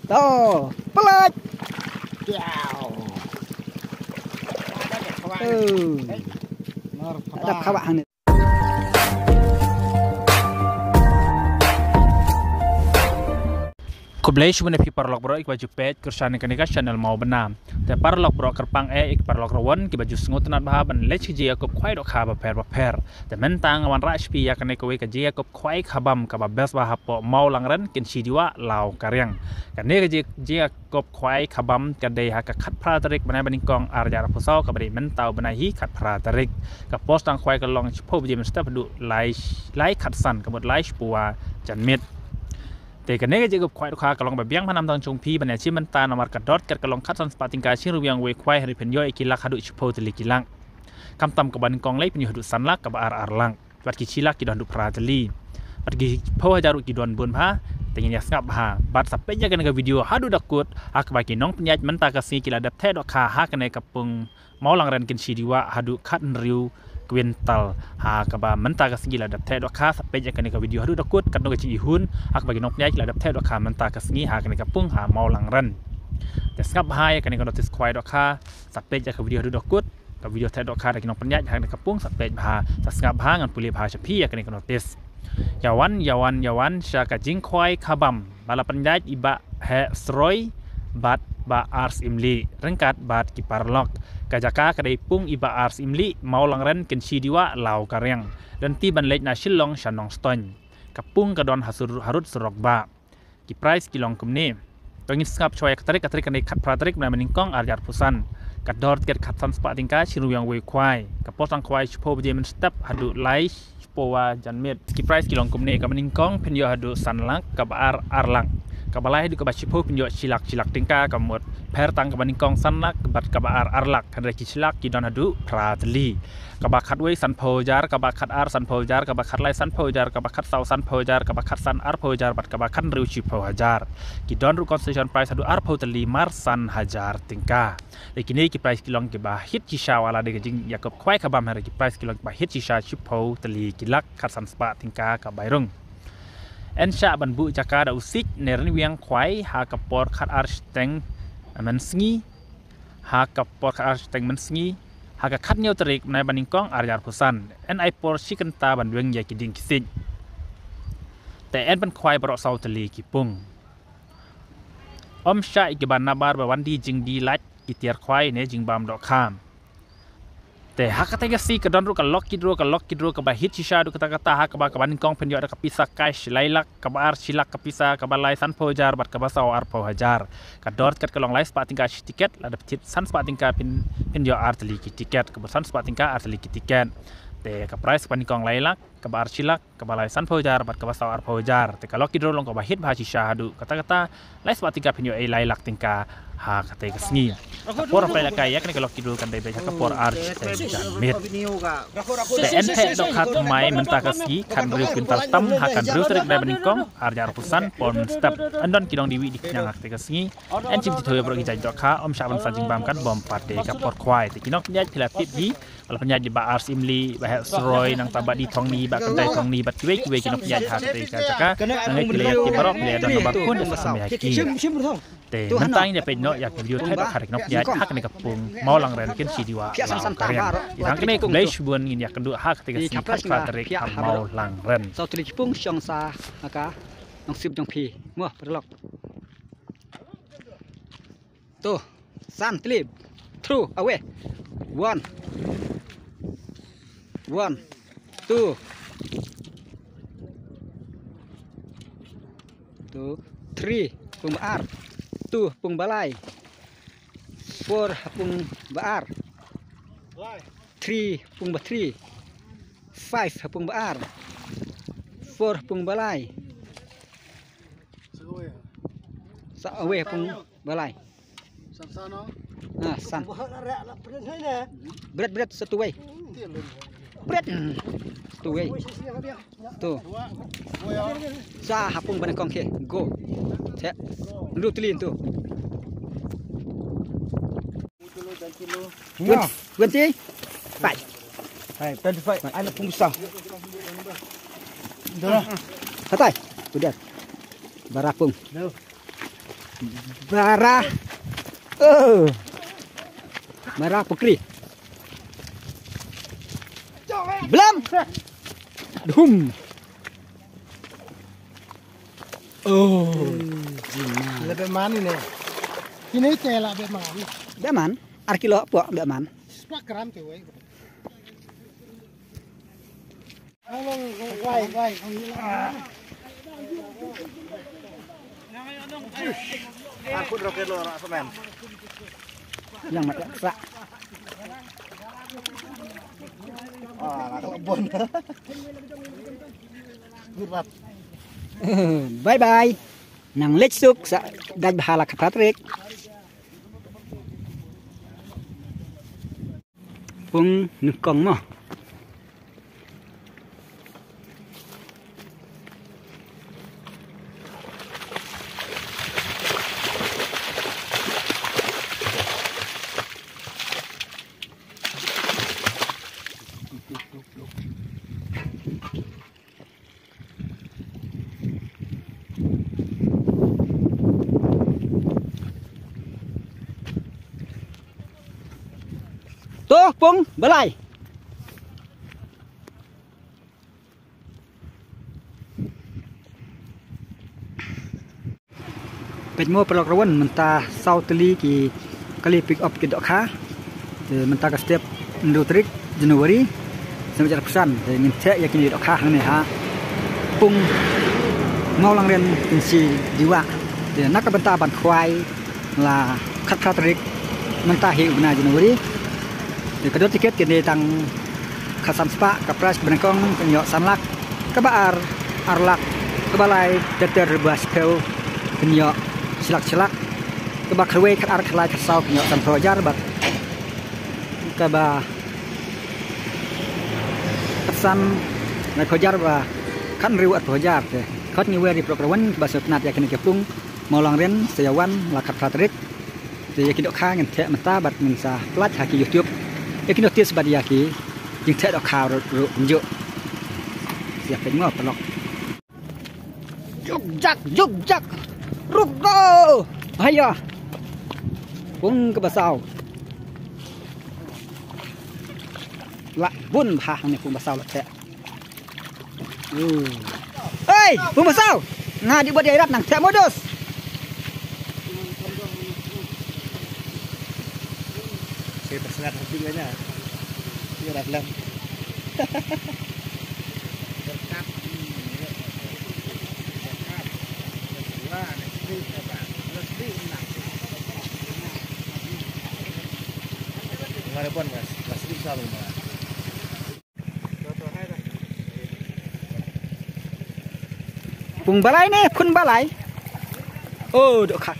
Tuh, pelat. Ada kawahan. Kublai cuma nepi parlok bro ik baju pet kursan kanika channel mau benam. Te parlok bro kerpang ik parlok rawan ki baju sengut nat bahaban lech ji akop khwai dok kha ba per. Te mentang awan rach pi ya kanika we ka ji akop khwai khabam ka ba bes bahapo mau langran kin sidiwa lau karyang. Kanika ji akop khwai khabam ka dei ha ka khat pra tarik banai baning kong arja pusau ka bari mentau banai hi khat pra tarik. Ka post tang khwai ka long chpo ji men step du lai khat san ka mot lai puwa janmit.แต่กันนี้ก็จะกับควายลูกค้ากำลังแบบยังพนันทางชงพีบันเนี่ยชิมันตานอมารกระดดกัดกำลังคัดสันสปาติงกาชิรูยังเวควายให้เป็นย่อยกิลักหดุชิโพตลิกิลังคำตำกับบันกองไล่เป็นย่อยหดุสันลักกับอาร์ลังวัดกิชิลักกิดอนดุพราตลีวัดกิพาวจารุกิดอนบนพาแต่ยังสงับหาบัดสับเปยังกันกับวิดีโอหดุดักกุดหากบากิน้องปัญญามันตากสีกิลาดับแท้ดอกขาหากันในกับปงเมาลังเรนกินชีดีวะหดุคัดริวKuintal ha kaba menta ka singi la dap the do kha sape ja kan ka video hadu dakut kat no chi hun ak bagi nok nyai la dap the do kha menta ka singi ha kan ka pung ha mau lang ran te skap ha ya kan ka notice kwai do kha sape ja ka video hadu dakut ka video the do kha da ki nok panya ha ka pung sape ha ta skap ha ngan puli bha chapi ya kan ka notice yawan sha ka jing kwai khabam bala panya iba he sroi bat ba ars imli rengkat bat ki parlok kajaka kadai pung iba ars imli mau langren ken sidiwa lau karyang dan ti ban lej na shillong shanong ston kapung kadon harut surok ba ki price kilong kumne tongin skap choy katrik kan khat pratrik na meningkong arjar pusan kador ket khatsan spa tingka chiru yang we kwai kapotang kwai chupo je men step hadu lai powa janmet ki price kilong kumne ka meningkong penyo hadu sanlak ka arlang kabalai di kabashi po pinjok cilak tingka kamut per tang kabaningkong sanlak bat kabar arlak kan reki cilak ki don hadu pratli kabakat we san pojar kabakat ar san pojar kabakat lai san pojar kabakat sau san pojar kabakat san ar pojar bat kabakan riu chi pojar ki don ru concession price hadu ar potli mar san hajar tingka lekini ki price kilong ki ba hit ki shawala de jing yakop kwai kabam hari ki price kilong ba hit chi sha chi potli kilak kat san spa tingka ka bairung Ensha ban bu jaka da usik neren wiang kwai ha kapor khat arsteng mensngi ha kapor khat arsteng mensngi ha ka khat neutrik nai baningkong arjar pusan en ai por chicken ta ban weng ya kiding kising te en ban kwai bro sau tali ki pung sha ki ban nabar ba wan di jing di lat ki tiar kwai ne jing bam do kham te hakatega si kadon ru ka lock kidro ka ba hit shisha du kata ha ka ba baningkong penyo da ka pisa cash lailak ka ba ar silak ka pisa ka ba lai san pojar bat ka ba sau ar po hajar ka dort kat ka long lai spating ka tiket la da tit san spating ka penyo ar tali ki tiket ka san spating ka ar tali ki tiket te ka price baningkong lailak ka ba ar silak ka ba lai san pojar bat ka ba sau ar po hajar te ka lock kidro long ka ba hit ba shisha du kata lai spating ka penyo ai lailak tingka ha kate ka sngi por pa la kaya kan kalau kidul kan dai ka por arch mit te ente dok hat mai menta ka ski kan riu pintal tam ha kan riu terik dai beningkong arjar pusan pon step andon kidong diwi dik nyang te ka sngi en chim ti thoy bro ki jai dok kha sha ban sa jing bam kan bom pate ka por khwai te kinok nyaj phila tip hi wala panyaj di ba ars imli ba sroy nang taba di thong ni ba kan dai thong ni ba kiwe kinok nyaj ha te ka jaka nang kile ti barok le don ba kun sa samai ki te mentang ni pe no ya video thay dok harik nok ya hak ni kapung mau lang ren kin sidiwa karya yang kene ko blais buan ngin ya kendu hak te si pat tarik mau lang ren sau tuli pung syong sa aka nong sip jong pi mo perlok tu san clip through away 1 2 3 pung ar 2 pung balai 4 pung baar 3 pung batri 5 pung baar 4 pung balai sa awe pung balai san berat satu way berat satu way tu sa hapung banakong ke go se lu tilin tu ganti Pak. Hai, tadi Pak, anak pun besar. Dah. Katai. Sudah. Barapung. Bara. Bara pukri. Belum. Dum. Oh. Lebih mana nih? Ini cela lebih mana? Beman. Arkilo apa beman? Sepak gram cewek. Awang wai. Aku roket lo orang semen. Yang mata sak. Kebun. Gurat. Bye bye. Nang lechsuk sa daj bahala kapatrik. Pung nukong mo. Tuh, Pung, belai. Pejmo pelok rawan mentah sauteli ki kali pick up ki dok kha. Mentah ka step Indotrik Januari sampai jar pesan ngin cek ya kini dok kha ni ha. Pung mau lang ren si jiwa. Nak ka benta ban khwai la khat trik mentah hi bna Januari. Kedua tiket kini tang khasam spa kapras benengkong penyok sanlak kebaar arlak kebalai teter bas pel penyok silak kebak kerwe kat ar kelai kesau penyok san projar bat keba pesan naik projar ba kan riwat projar te kot ni weri prograwan bahasa penat ya kini kepung mau langren seyawan lakat patrik te yakin dok kha ngin te menta bat minsa plat haki YouTube yakin notis badiaki yang tak ada kau runjuk siapa yang mau pelok jugjak rugo ayo Pung ke basau lah bun bah ni Pung basau lah tak hey Pung basau ngadi buat dia nang tak modus Saya tersengat hatinya. Dia radlang. Mana pun mas, pasti bisa belum? Pung balai ni, pun balai. Oh, dok kak.